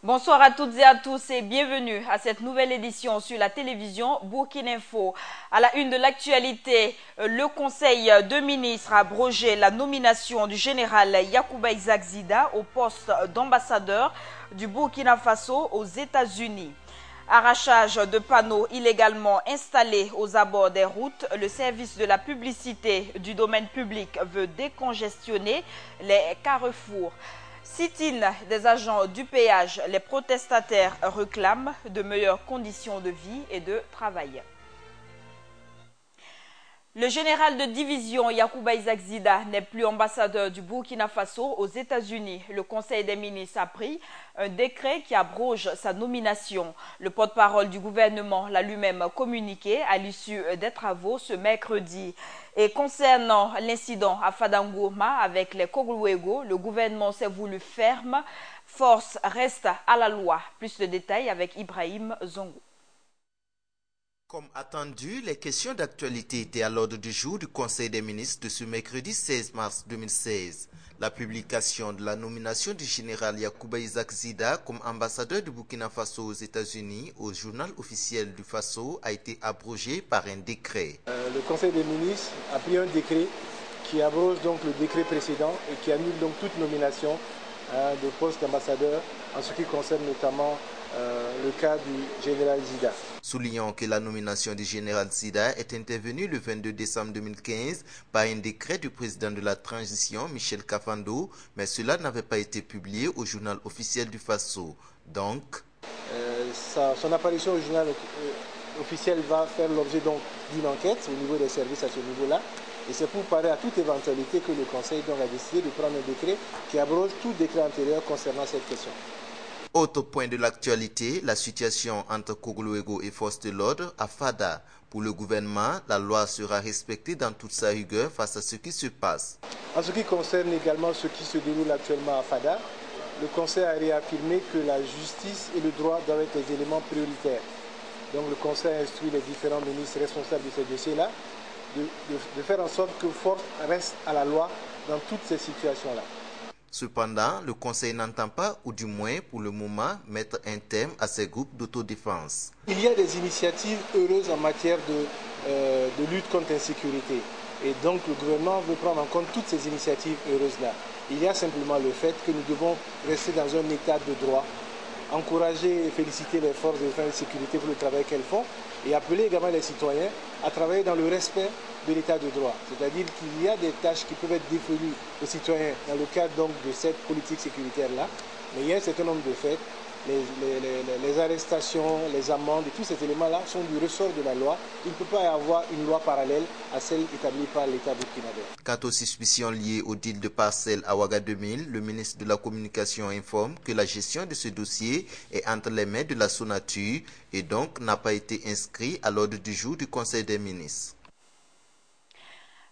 Bonsoir à toutes et à tous et bienvenue à cette nouvelle édition sur la télévision Burkina Info. À la une de l'actualité, le Conseil de ministres a abrogé la nomination du général Yacouba Isaac Zida au poste d'ambassadeur du Burkina Faso aux États-Unis. Arrachage de panneaux illégalement installés aux abords des routes, le service de la publicité du domaine public veut décongestionner les carrefours. Sit-in des agents du péage, les protestataires réclament de meilleures conditions de vie et de travail. Le général de division Yacouba Isaac Zida n'est plus ambassadeur du Burkina Faso aux États-Unis. Le Conseil des ministres a pris un décret qui abroge sa nomination. Le porte-parole du gouvernement l'a lui-même communiqué à l'issue des travaux ce mercredi. Et concernant l'incident à Fadangourma avec les Kogluego, le gouvernement s'est voulu ferme. Force reste à la loi. Plus de détails avec Ibrahim Zongo. Comme attendu, les questions d'actualité étaient à l'ordre du jour du Conseil des ministres de ce mercredi 16 mars 2016. La publication de la nomination du général Yacouba Isaac Zida comme ambassadeur du Burkina Faso aux États-Unis au journal officiel du Faso a été abrogée par un décret. Le Conseil des ministres a pris un décret qui abroge donc le décret précédent et qui annule donc toute nomination de poste d'ambassadeur en ce qui concerne notamment le cas du général Zida. Soulignant que la nomination du général Zida est intervenue le 22 décembre 2015 par un décret du président de la transition, Michel Kafando, mais cela n'avait pas été publié au journal officiel du Faso. Donc, son apparition au journal officiel va faire l'objet d'une enquête au niveau des services à ce niveau-là. Et c'est pour parer à toute éventualité que le Conseil donc a décidé de prendre un décret qui abroge tout décret antérieur concernant cette question. Autre point de l'actualité, la situation entre Kogluego et forces de l'ordre à Fada. Pour le gouvernement, la loi sera respectée dans toute sa rigueur face à ce qui se passe. En ce qui concerne également ce qui se déroule actuellement à Fada, le Conseil a réaffirmé que la justice et le droit doivent être des éléments prioritaires. Donc le Conseil a instruit les différents ministres responsables de ces dossiers-là de faire en sorte que force reste à la loi dans toutes ces situations-là. Cependant, le Conseil n'entend pas, ou du moins pour le moment, mettre un terme à ces groupes d'autodéfense. Il y a des initiatives heureuses en matière de lutte contre l'insécurité. Et donc le gouvernement veut prendre en compte toutes ces initiatives heureuses-là. Il y a simplement le fait que nous devons rester dans un état de droit, encourager et féliciter les forces de défense et de sécurité pour le travail qu'elles font et appeler également les citoyens à travailler dans le respect de l'état de droit. C'est-à-dire qu'il y a des tâches qui peuvent être dévolues aux citoyens dans le cadre donc de cette politique sécuritaire-là, mais il y a un certain nombre de faits, les arrestations, les amendes et tous ces éléments-là sont du ressort de la loi. Il ne peut pas y avoir une loi parallèle à celle établie par l'État burkinabé. Quant aux suspicions liées au deal de parcelles à Ouaga 2000, le ministre de la Communication informe que la gestion de ce dossier est entre les mains de la Sonature et donc n'a pas été inscrit à l'ordre du jour du Conseil des ministres.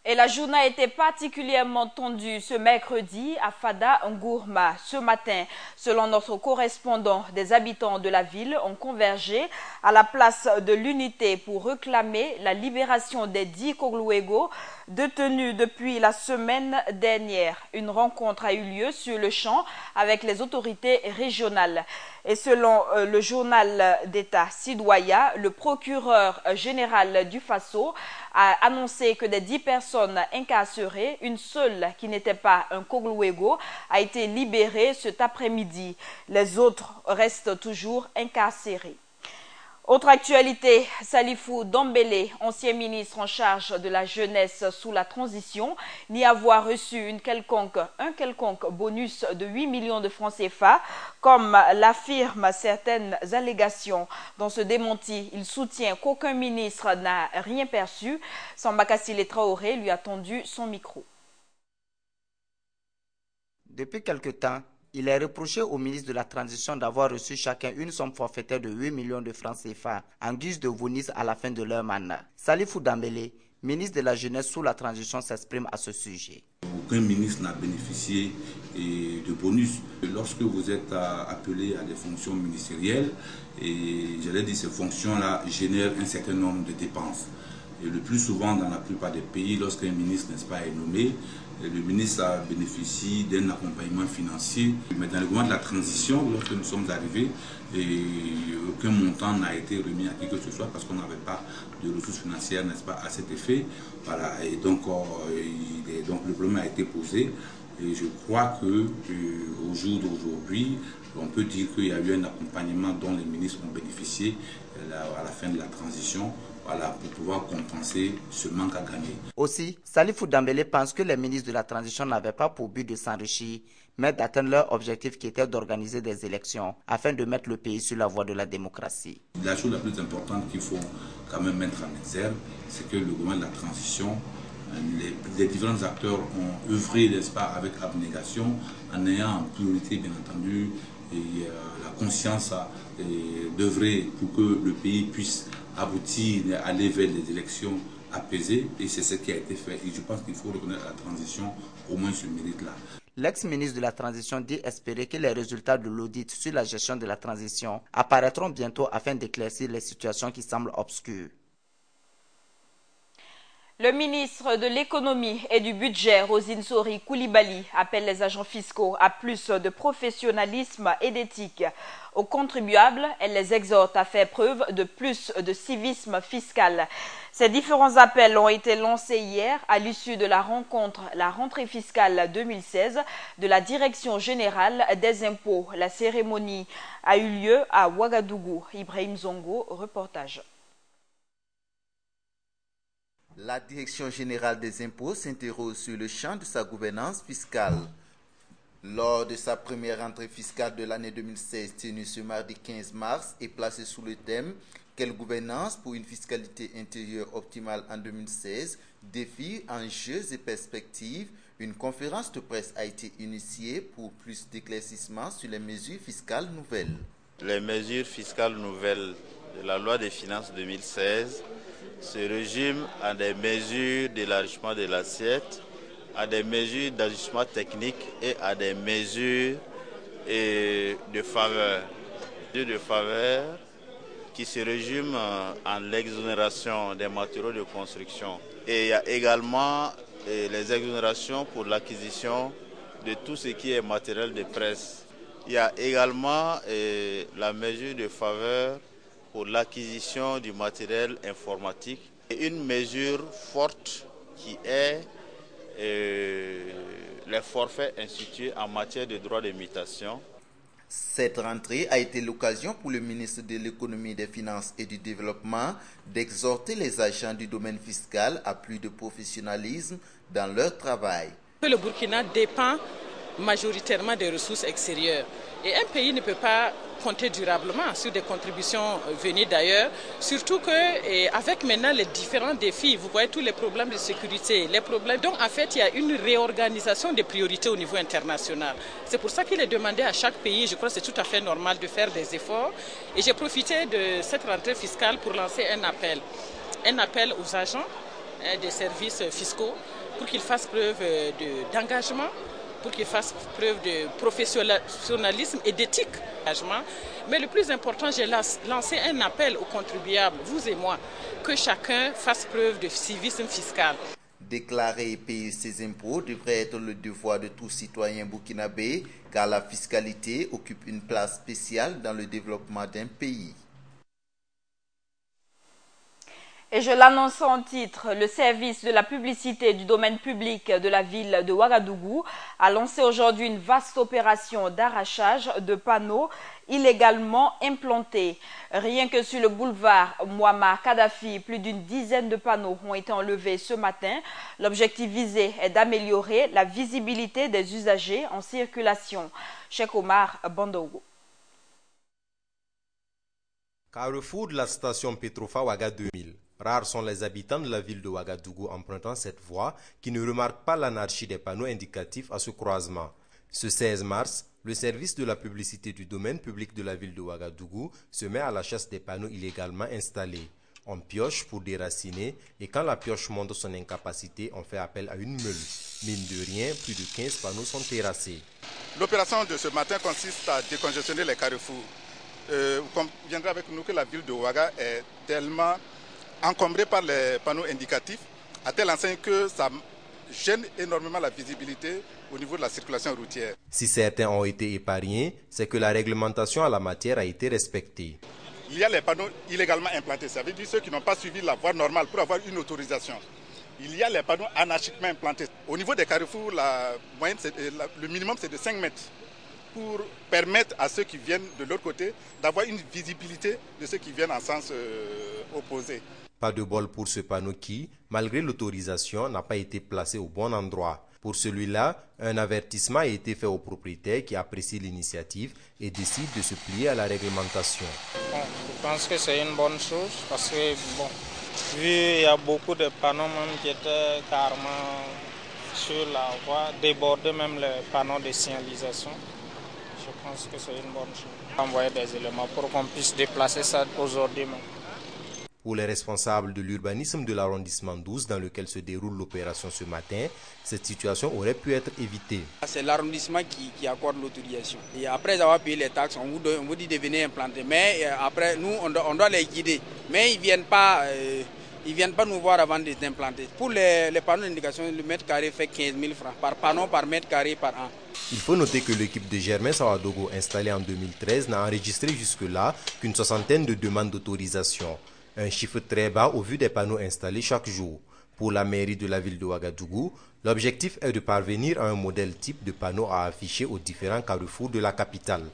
Et la journée a été particulièrement tendue ce mercredi à Fada Ngourma. Ce matin, selon notre correspondant, des habitants de la ville ont convergé à la place de l'Unité pour réclamer la libération des 10 Kogluego détenus depuis la semaine dernière. Une rencontre a eu lieu sur le champ avec les autorités régionales. Et selon le journal d'État Sidouaya, le procureur général du Faso a annoncé que des 10 personnes incarcérées, une seule qui n'était pas un Kogluego, a été libérée cet après-midi. Les autres restent toujours incarcérés. Autre actualité, Salifou Dembélé, ancien ministre en charge de la jeunesse sous la transition, n'y avoir reçu un quelconque bonus de 8 millions de francs CFA, comme l'affirment certaines allégations. Dans ce démenti, il soutient qu'aucun ministre n'a rien perçu. Samba Kassile Traoré lui a tendu son micro. Depuis quelque temps, il est reproché au ministre de la Transition d'avoir reçu chacun une somme forfaitaire de 8 millions de francs CFA en guise de bonus à la fin de leur mandat. Salifou Dembélé, ministre de la Jeunesse sous la Transition, s'exprime à ce sujet. Aucun ministre n'a bénéficié de bonus. Lorsque vous êtes appelé à des fonctions ministérielles, et j'allais dire ces fonctions-là génèrent un certain nombre de dépenses. Et le plus souvent, dans la plupart des pays, lorsqu'un ministre, n'est-ce pas, est nommé, le ministre a bénéficié d'un accompagnement financier. Mais dans le moment de la transition, lorsque nous sommes arrivés, aucun montant n'a été remis à qui que ce soit parce qu'on n'avait pas de ressources financières, n'est-ce pas, à cet effet. Voilà. Et donc, le problème a été posé. Et je crois qu'au jour d'aujourd'hui, on peut dire qu'il y a eu un accompagnement dont les ministres ont bénéficié à la fin de la transition, voilà, pour pouvoir compenser ce manque à gagner. Aussi, Salifou Dambélé pense que les ministres de la transition n'avaient pas pour but de s'enrichir, mais d'atteindre leur objectif qui était d'organiser des élections afin de mettre le pays sur la voie de la démocratie. La chose la plus importante qu'il faut quand même mettre en exergue, c'est que le gouvernement de la transition, les différents acteurs ont œuvré, n'est-ce pas, avec abnégation, en ayant en priorité, bien entendu, la conscience d'œuvrer pour que le pays puisse aboutir, aller vers des élections apaisées, et c'est ce qui a été fait. Et je pense qu'il faut reconnaître la transition au moins ce mérite-là. L'ex-ministre de la Transition dit espérer que les résultats de l'audit sur la gestion de la transition apparaîtront bientôt afin d'éclaircir les situations qui semblent obscures. Le ministre de l'économie et du budget, Rosine Sori Koulibaly, appelle les agents fiscaux à plus de professionnalisme et d'éthique. Aux contribuables, elle les exhorte à faire preuve de plus de civisme fiscal. Ces différents appels ont été lancés hier à l'issue de la rentrée fiscale 2016 de la Direction générale des impôts. La cérémonie a eu lieu à Ouagadougou. Ibrahim Zongo, reportage. La Direction générale des impôts s'interroge sur le champ de sa gouvernance fiscale. Lors de sa première rentrée fiscale de l'année 2016 tenue ce mardi 15 mars et placée sous le thème « Quelle gouvernance pour une fiscalité intérieure optimale en 2016 ? Défis, enjeux et perspectives », une conférence de presse a été initiée pour plus d'éclaircissements sur les mesures fiscales nouvelles. Les mesures fiscales nouvelles de la loi des finances 2016 se résument à des mesures d'élargissement de l'assiette, à des mesures d'ajustement technique et à des mesures de faveur. De faveur qui se résument en l'exonération des matériaux de construction. Et il y a également les exonérations pour l'acquisition de tout ce qui est matériel de presse. Il y a également la mesure de faveur pour l'acquisition du matériel informatique et une mesure forte qui est les forfaits institués en matière de droits de mutation. Cette rentrée a été l'occasion pour le ministre de l'Économie, des Finances et du Développement d'exhorter les agents du domaine fiscal à plus de professionnalisme dans leur travail. Le Burkina dépend majoritairement des ressources extérieures et un pays ne peut pas compter durablement sur des contributions venues d'ailleurs, surtout qu'avec maintenant les différents défis, vous voyez tous les problèmes de sécurité, les problèmes. Donc en fait, il y a une réorganisation des priorités au niveau international. C'est pour ça qu'il est demandé à chaque pays, je crois que c'est tout à fait normal de faire des efforts. Et j'ai profité de cette rentrée fiscale pour lancer un appel aux agents des services fiscaux pour qu'ils fassent preuve d'engagement, pour qu'ils fassent preuve de professionnalisme et d'éthique. Mais le plus important, j'ai lancé un appel aux contribuables, vous et moi, que chacun fasse preuve de civisme fiscal. Déclarer et payer ses impôts devrait être le devoir de tout citoyen burkinabé, car la fiscalité occupe une place spéciale dans le développement d'un pays. Et je l'annonce en titre, le service de la publicité du domaine public de la ville de Ouagadougou a lancé aujourd'hui une vaste opération d'arrachage de panneaux illégalement implantés. Rien que sur le boulevard Muammar Kadhafi, plus d'une dizaine de panneaux ont été enlevés ce matin. L'objectif visé est d'améliorer la visibilité des usagers en circulation. Cheikh Omar Bandogo. Carrefour de la station Petrofa Ouaga 2000. Rares sont les habitants de la ville de Ouagadougou empruntant cette voie qui ne remarquent pas l'anarchie des panneaux indicatifs à ce croisement. Ce 16 mars, le service de la publicité du domaine public de la ville de Ouagadougou se met à la chasse des panneaux illégalement installés. On pioche pour déraciner et quand la pioche montre son incapacité, on fait appel à une meule. Mine de rien, plus de 15 panneaux sont terrassés. L'opération de ce matin consiste à décongestionner les carrefours. Vous conviendrez avec nous que la ville de Ouaga est tellement encombrée par les panneaux indicatifs, à telle enseigne que ça gêne énormément la visibilité au niveau de la circulation routière. Si certains ont été épargnés, c'est que la réglementation en la matière a été respectée. Il y a les panneaux illégalement implantés, ça veut dire ceux qui n'ont pas suivi la voie normale pour avoir une autorisation. Il y a les panneaux anarchiquement implantés. Au niveau des carrefours, le minimum c'est de 5 mètres pour permettre à ceux qui viennent de l'autre côté d'avoir une visibilité de ceux qui viennent en sens opposé. Pas de bol pour ce panneau qui, malgré l'autorisation, n'a pas été placé au bon endroit. Pour celui-là, un avertissement a été fait au propriétaire qui apprécie l'initiative et décide de se plier à la réglementation. Bon, je pense que c'est une bonne chose parce que, bon, vu qu'il y a beaucoup de panneaux même qui étaient carrément sur la voie, déborder même les panneaux de signalisation, je pense que c'est une bonne chose. Envoyer des éléments pour qu'on puisse déplacer ça aujourd'hui même. Pour les responsables de l'urbanisme de l'arrondissement 12 dans lequel se déroule l'opération ce matin, cette situation aurait pu être évitée. C'est l'arrondissement qui accorde l'autorisation. Et après avoir payé les taxes, on vous dit de venir implanter. Mais après, nous, on doit les guider. Mais ils ne viennent pas nous voir avant de les implanter. Pour les panneaux d'indication, le mètre carré fait 15 000 francs par panneau, par mètre carré par an. Il faut noter que l'équipe de Germain Sawadogo, installée en 2013, n'a enregistré jusque-là qu'une 60aine de demandes d'autorisation. Un chiffre très bas au vu des panneaux installés chaque jour. Pour la mairie de la ville de Ouagadougou, l'objectif est de parvenir à un modèle type de panneau à afficher aux différents carrefours de la capitale.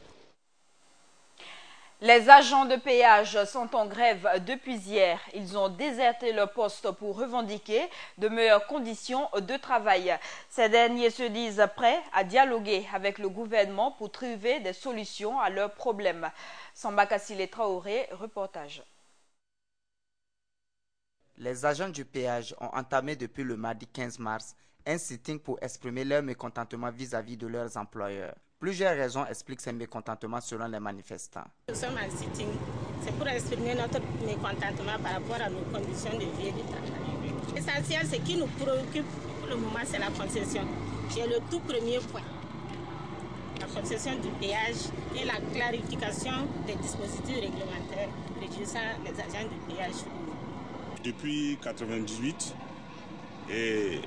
Les agents de péage sont en grève depuis hier. Ils ont déserté leur poste pour revendiquer de meilleures conditions de travail. Ces derniers se disent prêts à dialoguer avec le gouvernement pour trouver des solutions à leurs problèmes. Samba Kassile Traoré, reportage. Les agents du péage ont entamé depuis le mardi 15 mars un sitting pour exprimer leur mécontentement vis-à-vis de leurs employeurs. Plusieurs raisons expliquent ces mécontentements selon les manifestants. Nous sommes en sitting, c'est pour exprimer notre mécontentement par rapport à nos conditions de vie et de travail. L'essentiel, ce qui nous préoccupe pour le moment, c'est la concession. C'est le tout premier point. La concession du péage et la clarification des dispositifs réglementaires régissant les agents du péage. Depuis 1998 et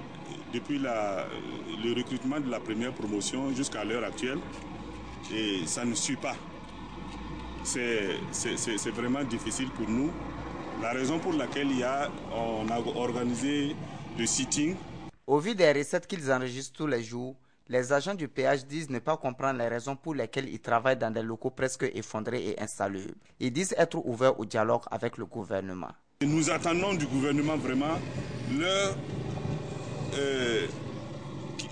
depuis le recrutement de la première promotion jusqu'à l'heure actuelle, et ça ne suit pas. C'est vraiment difficile pour nous. La raison pour laquelle on a organisé le sitting. Au vu des recettes qu'ils enregistrent tous les jours, les agents du péage disent ne pas comprendre les raisons pour lesquelles ils travaillent dans des locaux presque effondrés et insalubres. Ils disent être ouverts au dialogue avec le gouvernement. Nous attendons du gouvernement vraiment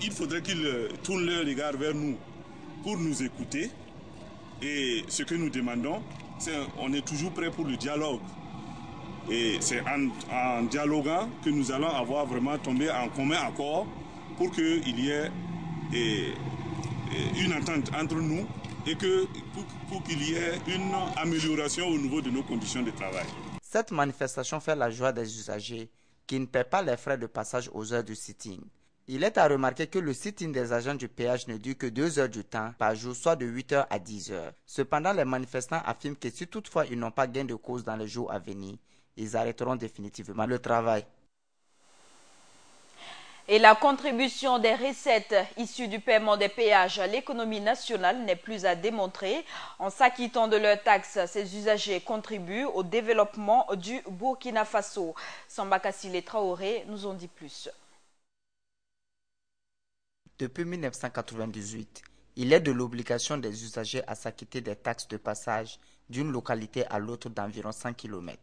il faudrait qu'ils tournent leur regard vers nous pour nous écouter. Et ce que nous demandons, c'est on est toujours prêt pour le dialogue. Et c'est en dialoguant que nous allons avoir vraiment tombé en commun accord pour qu'il y ait une entente entre nous et pour qu'il y ait une amélioration au niveau de nos conditions de travail. Cette manifestation fait la joie des usagers qui ne paient pas les frais de passage aux heures du sitting. Il est à remarquer que le sitting des agents du péage ne dure que 2 heures du temps par jour, soit de 8h à 10h. Cependant, les manifestants affirment que si toutefois ils n'ont pas gain de cause dans les jours à venir, ils arrêteront définitivement le travail. Et la contribution des recettes issues du paiement des péages à l'économie nationale n'est plus à démontrer. En s'acquittant de leurs taxes, ces usagers contribuent au développement du Burkina Faso. Samba Kassile Traoré nous en dit plus. Depuis 1998, il est de l'obligation des usagers à s'acquitter des taxes de passage d'une localité à l'autre d'environ 100 km.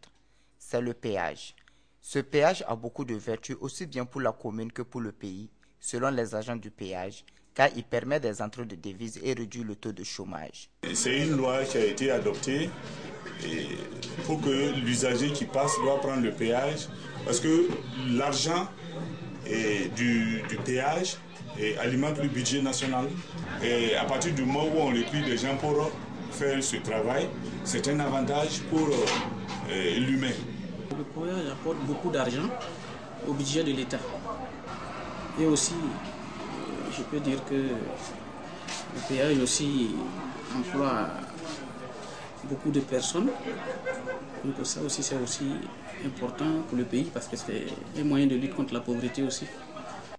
C'est le péage. Ce péage a beaucoup de vertus aussi bien pour la commune que pour le pays, selon les agents du péage, car il permet des entrées de devises et réduit le taux de chômage. C'est une loi qui a été adoptée pour que l'usager qui passe doit prendre le péage, parce que l'argent du péage alimente le budget national. Et à partir du moment où on recrute des gens pour faire ce travail, c'est un avantage pour l'humain. Le péage apporte beaucoup d'argent au budget de l'État. Et aussi, je peux dire que le péage aussi emploie beaucoup de personnes. Donc ça aussi, c'est aussi important pour le pays parce que c'est un moyen de lutte contre la pauvreté aussi.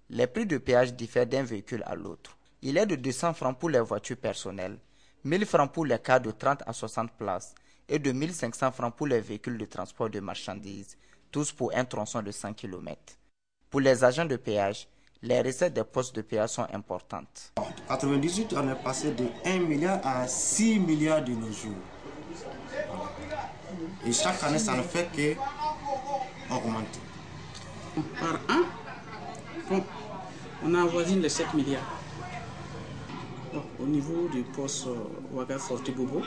Les prix de péage diffèrent d'un véhicule à l'autre. Il est de 200 francs pour les voitures personnelles, 1000 francs pour les cars de 30 à 60 places et de 1500 francs pour les véhicules de transport de marchandises, tous pour un tronçon de 100 km. Pour les agents de péage, les recettes des postes de péage sont importantes. En 1998, on est passé de 1 milliard à 6 milliards de nos jours. Et chaque année, ça ne fait qu'augmenter. Par an, on avoisine les 7 milliards. Donc, au niveau du poste Ouaga Forte Bobo,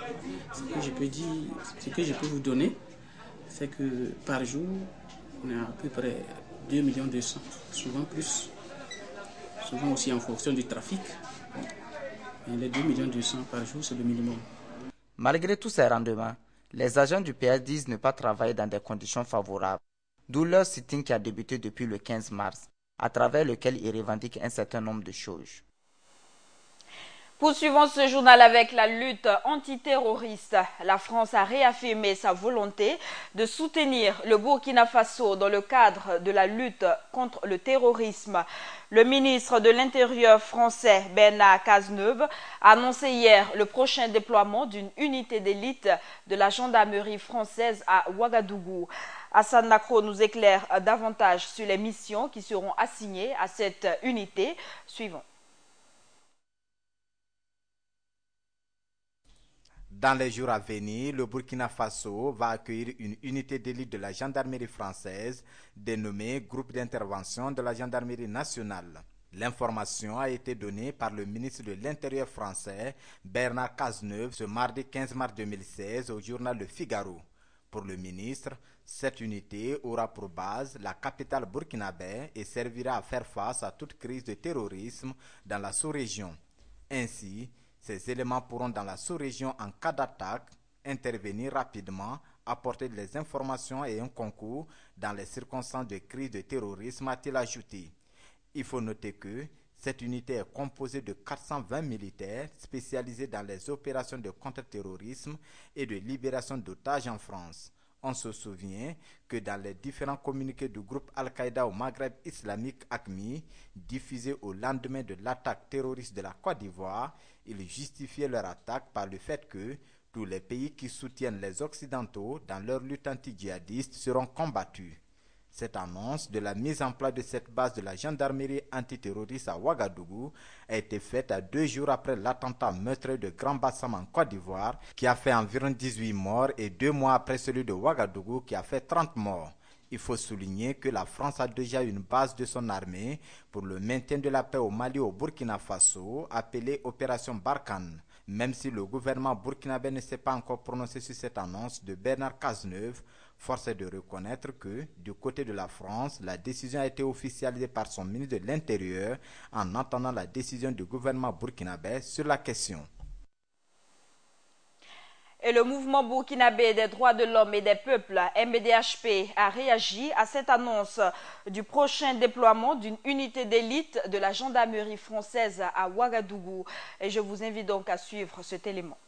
ce que je peux vous donner, c'est que par jour, on est à peu près 2 200 000, souvent plus, souvent aussi en fonction du trafic. Et les 2 200 000 par jour, c'est le minimum. Malgré tous ces rendements, les agents du péage disent ne pas travailler dans des conditions favorables, d'où leur sitting qui a débuté depuis le 15 mars, à travers lequel ils revendiquent un certain nombre de choses. Poursuivons ce journal avec la lutte antiterroriste. La France a réaffirmé sa volonté de soutenir le Burkina Faso dans le cadre de la lutte contre le terrorisme. Le ministre de l'Intérieur français, Bernard Cazeneuve, a annoncé hier le prochain déploiement d'une unité d'élite de la gendarmerie française à Ouagadougou. Hassan Nakro nous éclaire davantage sur les missions qui seront assignées à cette unité. Suivons. Dans les jours à venir, le Burkina Faso va accueillir une unité d'élite de la gendarmerie française dénommée Groupe d'intervention de la gendarmerie nationale. L'information a été donnée par le ministre de l'Intérieur français, Bernard Cazeneuve, ce mardi 15 mars 2016 au journal Le Figaro. Pour le ministre, cette unité aura pour base la capitale burkinabé et servira à faire face à toute crise de terrorisme dans la sous-région. Ainsi, ces éléments pourront dans la sous-région en cas d'attaque intervenir rapidement, apporter des informations et un concours dans les circonstances de crise de terrorisme, a-t-il ajouté. Il faut noter que cette unité est composée de 420 militaires spécialisés dans les opérations de contre-terrorisme et de libération d'otages en France. On se souvient que dans les différents communiqués du groupe Al-Qaïda au Maghreb islamique AQMI, diffusés au lendemain de l'attaque terroriste de la Côte d'Ivoire, ils justifiaient leur attaque par le fait que tous les pays qui soutiennent les Occidentaux dans leur lutte anti-djihadiste seront combattus. Cette annonce de la mise en place de cette base de la gendarmerie antiterroriste à Ouagadougou a été faite à 2 jours après l'attentat meurtrier de Grand Bassam en Côte d'Ivoire qui a fait environ 18 morts et 2 mois après celui de Ouagadougou qui a fait 30 morts. Il faut souligner que la France a déjà une base de son armée pour le maintien de la paix au Mali et au Burkina Faso, appelée Opération Barkhane. Même si le gouvernement burkinabé ne s'est pas encore prononcé sur cette annonce de Bernard Cazeneuve, force est de reconnaître que, du côté de la France, la décision a été officialisée par son ministre de l'Intérieur en attendant la décision du gouvernement burkinabé sur la question. Et le mouvement burkinabé des droits de l'homme et des peuples, MBDHP, a réagi à cette annonce du prochain déploiement d'une unité d'élite de la gendarmerie française à Ouagadougou. Et je vous invite donc à suivre cet élément.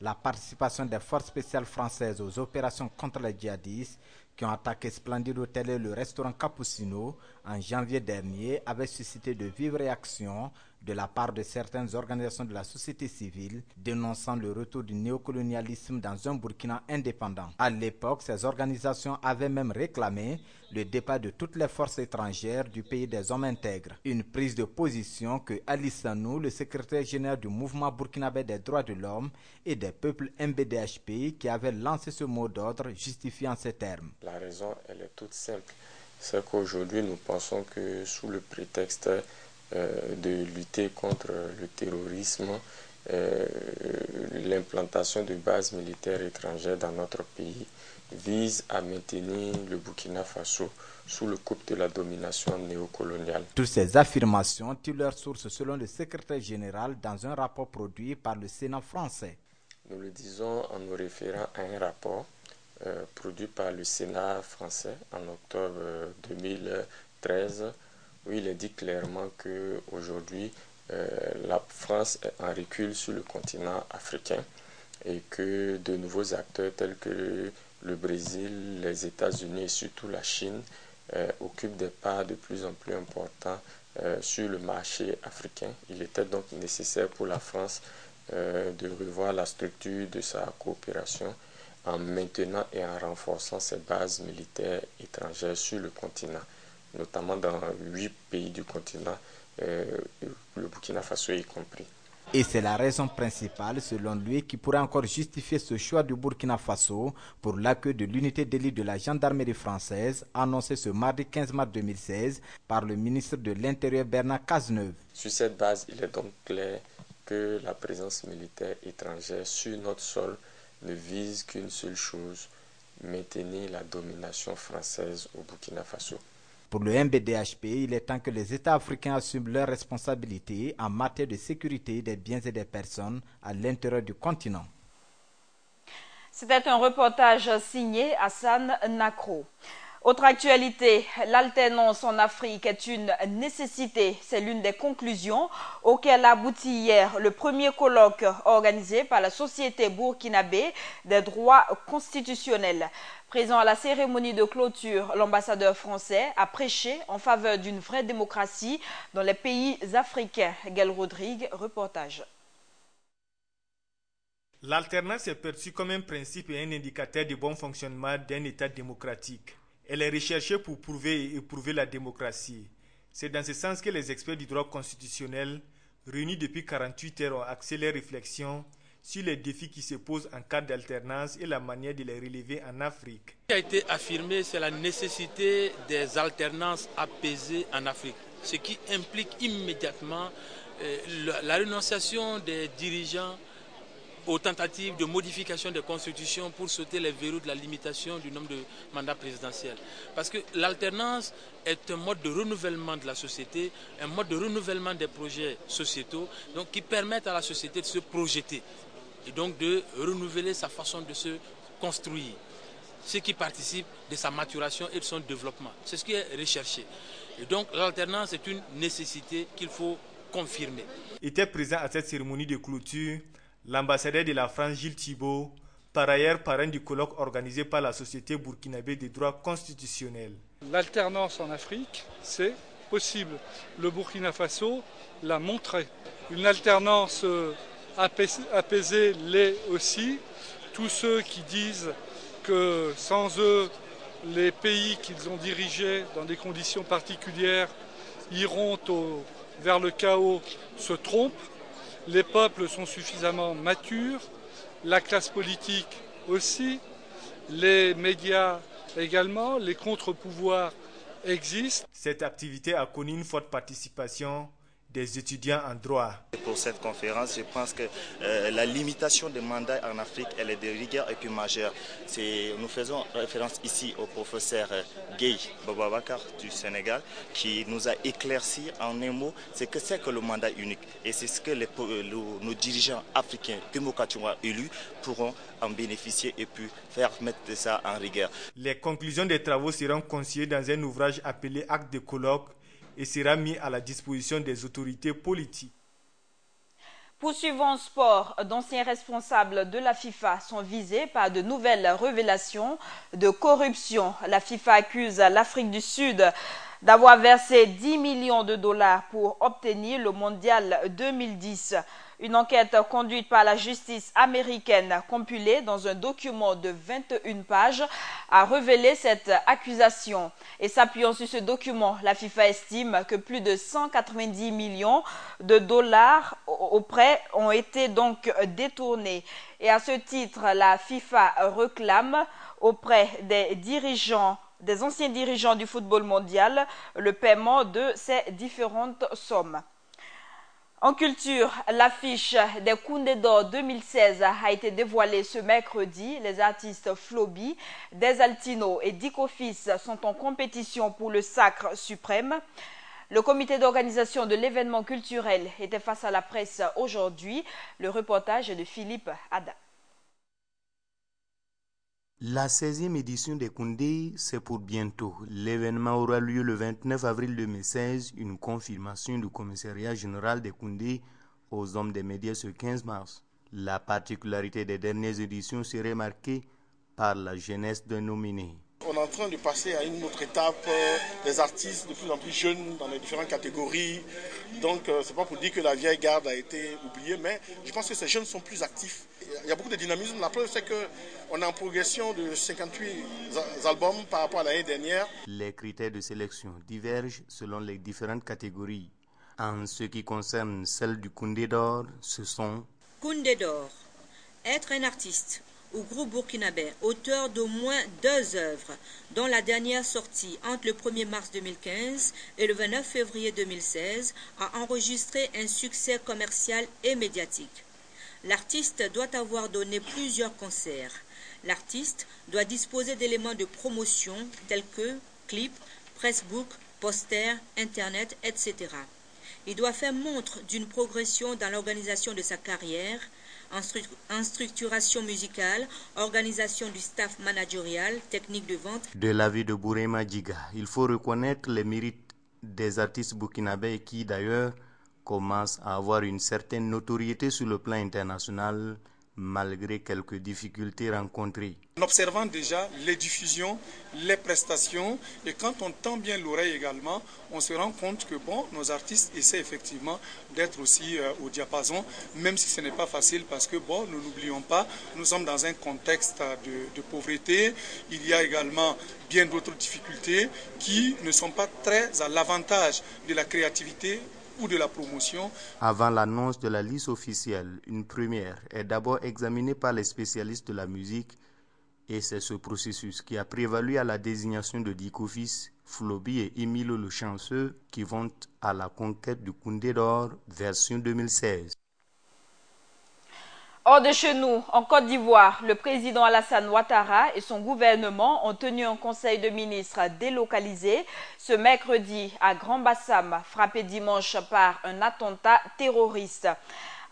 La participation des forces spéciales françaises aux opérations contre les djihadistes qui ont attaqué Splendid Hotel et le restaurant Capucino en janvier dernier avait suscité de vives réactions de la part de certaines organisations de la société civile dénonçant le retour du néocolonialisme dans un Burkina indépendant. À l'époque, ces organisations avaient même réclamé le départ de toutes les forces étrangères du pays des hommes intègres. Une prise de position que Ali Sanou, le secrétaire général du mouvement burkinabé des droits de l'homme et des peuples MBDHP, qui avait lancé ce mot d'ordre, justifie en ces termes. La raison, elle est toute simple. C'est qu'aujourd'hui, nous pensons que sous le prétexte de lutter contre le terrorisme, l'implantation de bases militaires étrangères dans notre pays vise à maintenir le Burkina Faso sous le coup de la domination néocoloniale. Toutes ces affirmations tirent leur source selon le secrétaire général dans un rapport produit par le Sénat français. Nous le disons en nous référant à un rapport produit par le Sénat français en octobre 2013, où il est dit clairement qu'aujourd'hui, la France est en recul sur le continent africain et que de nouveaux acteurs tels que le Brésil, les États-Unis et surtout la Chine occupent des parts de plus en plus importantes sur le marché africain. Il était donc nécessaire pour la France de revoir la structure de sa coopération en maintenant et en renforçant ses bases militaires étrangères sur le continent, notamment dans 8 pays du continent, le Burkina Faso y compris. Et c'est la raison principale, selon lui, qui pourrait encore justifier ce choix du Burkina Faso pour l'accueil de l'unité d'élite de la gendarmerie française, annoncée ce mardi 15 mars 2016 par le ministre de l'Intérieur Bernard Cazeneuve. Sur cette base, il est donc clair que la présence militaire étrangère sur notre sol ne vise qu'une seule chose, maintenir la domination française au Burkina Faso. Pour le MBDHP, il est temps que les États africains assument leurs responsabilités en matière de sécurité des biens et des personnes à l'intérieur du continent. C'était un reportage signé Hassan Nakro. Autre actualité, l'alternance en Afrique est une nécessité. C'est l'une des conclusions auxquelles aboutit hier le premier colloque organisé par la Société burkinabé des droits constitutionnels. Présent à la cérémonie de clôture, l'ambassadeur français a prêché en faveur d'une vraie démocratie dans les pays africains. Gaël Rodrigue, reportage. L'alternance est perçue comme un principe et un indicateur du bon fonctionnement d'un État démocratique. Elle est recherchée pour prouver et éprouver la démocratie. C'est dans ce sens que les experts du droit constitutionnel, réunis depuis 48 heures, ont axé leurs réflexions sur les défis qui se posent en cas d'alternance et la manière de les relever en Afrique. Ce qui a été affirmé, c'est la nécessité des alternances apaisées en Afrique, ce qui implique immédiatement la renonciation des dirigeants aux tentatives de modification des constitutions pour sauter les verrous de la limitation du nombre de mandats présidentiels. Parce que l'alternance est un mode de renouvellement de la société, un mode de renouvellement des projets sociétaux, donc qui permettent à la société de se projeter et donc de renouveler sa façon de se construire, ce qui participe de sa maturation et de son développement. C'est ce qui est recherché. Et donc l'alternance est une nécessité qu'il faut confirmer. Était présent à cette cérémonie de clôture l'ambassadeur de la France, Gilles Thibault, par ailleurs parrain du colloque organisé par la Société burkinabé des droits constitutionnels. L'alternance en Afrique, c'est possible. Le Burkina Faso l'a montré. Une alternance apaisée l'est aussi. Tous ceux qui disent que sans eux, les pays qu'ils ont dirigés dans des conditions particulières iront vers le chaos se trompent. Les peuples sont suffisamment matures, la classe politique aussi, les médias également, les contre-pouvoirs existent. Cette activité a connu une forte participation des étudiants en droit. Pour cette conférence, je pense que la limitation des mandats en Afrique, elle est de rigueur et puis majeure. Nous faisons référence ici au professeur Gueye Bababakar du Sénégal qui nous a éclairci en un mot ce que c'est que le mandat unique. Et c'est ce que nos dirigeants africains démocratiquement élus pourront en bénéficier et puis faire mettre ça en rigueur. Les conclusions des travaux seront consignées dans un ouvrage appelé Acte de colloque et sera mis à la disposition des autorités politiques. Poursuivons en sport, d'anciens responsables de la FIFA sont visés par de nouvelles révélations de corruption. La FIFA accuse l'Afrique du Sud d'avoir versé 10 millions de dollars pour obtenir le mondial 2010. Une enquête conduite par la justice américaine, compilée dans un document de 21 pages, a révélé cette accusation. Et s'appuyant sur ce document, la FIFA estime que plus de 190 millions de dollars au prêt ont été donc détournés. Et à ce titre, la FIFA réclame auprès des anciens dirigeants du football mondial le paiement de ces différentes sommes. En culture, l'affiche des Koundé d'Or 2016 a été dévoilée ce mercredi. Les artistes Flobi, Desaltino et Dicofis sont en compétition pour le sacre suprême. Le comité d'organisation de l'événement culturel était face à la presse aujourd'hui. Le reportage est de Philippe Ada. La 16e édition des Koundé, c'est pour bientôt. L'événement aura lieu le 29 avril 2016, une confirmation du commissariat général des Koundé aux hommes des médias ce 15 mars. La particularité des dernières éditions serait marquée par la jeunesse d'un nominé. On est en train de passer à une autre étape, des artistes de plus en plus jeunes dans les différentes catégories. Donc c'est pas pour dire que la vieille garde a été oubliée, mais je pense que ces jeunes sont plus actifs. Il y a beaucoup de dynamisme. La preuve, c'est qu'on est en progression de 58 albums par rapport à l'année dernière. Les critères de sélection divergent selon les différentes catégories. En ce qui concerne celle du Koundé d'or, ce sont Koundé d'or, être un artiste ou groupe burkinabé, auteur d'au moins 2 œuvres, dont la dernière sortie entre le 1er mars 2015 et le 29 février 2016 a enregistré un succès commercial et médiatique. L'artiste doit avoir donné plusieurs concerts. L'artiste doit disposer d'éléments de promotion tels que clips, pressbook, posters, internet, etc. Il doit faire montre d'une progression dans l'organisation de sa carrière, en structuration musicale, organisation du staff managérial, technique de vente. De l'avis de Bourema Djiga, il faut reconnaître les mérites des artistes burkinabés qui d'ailleurs commencent à avoir une certaine notoriété sur le plan international malgré quelques difficultés rencontrées. En observant déjà les diffusions, les prestations, et quand on tend bien l'oreille également, on se rend compte que bon, nos artistes essaient effectivement d'être aussi au diapason, même si ce n'est pas facile parce que bon, nous n'oublions pas, nous sommes dans un contexte de pauvreté, il y a également bien d'autres difficultés qui ne sont pas très à l'avantage de la créativité ou de la promotion. Avant l'annonce de la liste officielle, une première est d'abord examinée par les spécialistes de la musique et c'est ce processus qui a prévalu à la désignation de Dikofis, Flobi et Emilio le Chanceux qui vont à la conquête du Koundé d'or version 2016. Hors de chez nous, en Côte d'Ivoire, le président Alassane Ouattara et son gouvernement ont tenu un conseil de ministres délocalisé ce mercredi à Grand Bassam, frappé dimanche par un attentat terroriste.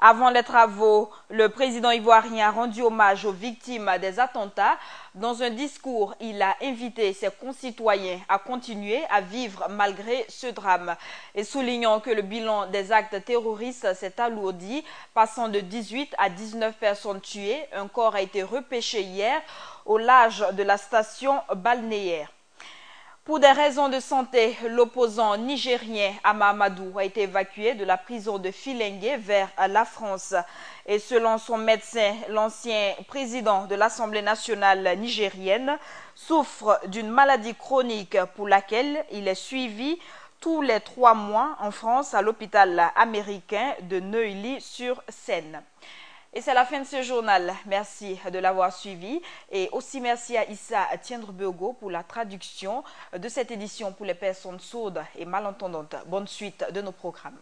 Avant les travaux, le président ivoirien a rendu hommage aux victimes des attentats. Dans un discours, il a invité ses concitoyens à continuer à vivre malgré ce drame. Et soulignant que le bilan des actes terroristes s'est alourdi, passant de 18 à 19 personnes tuées, un corps a été repêché hier au large de la station balnéaire. Pour des raisons de santé, l'opposant nigérien Ama Amadou a été évacué de la prison de Filengue vers la France. Et selon son médecin, l'ancien président de l'Assemblée nationale nigérienne souffre d'une maladie chronique pour laquelle il est suivi tous les 3 mois en France à l'hôpital américain de Neuilly-sur-Seine. Et c'est la fin de ce journal. Merci de l'avoir suivi. Et aussi merci à Issa Tiendrebogo pour la traduction de cette édition pour les personnes sourdes et malentendantes. Bonne suite de nos programmes.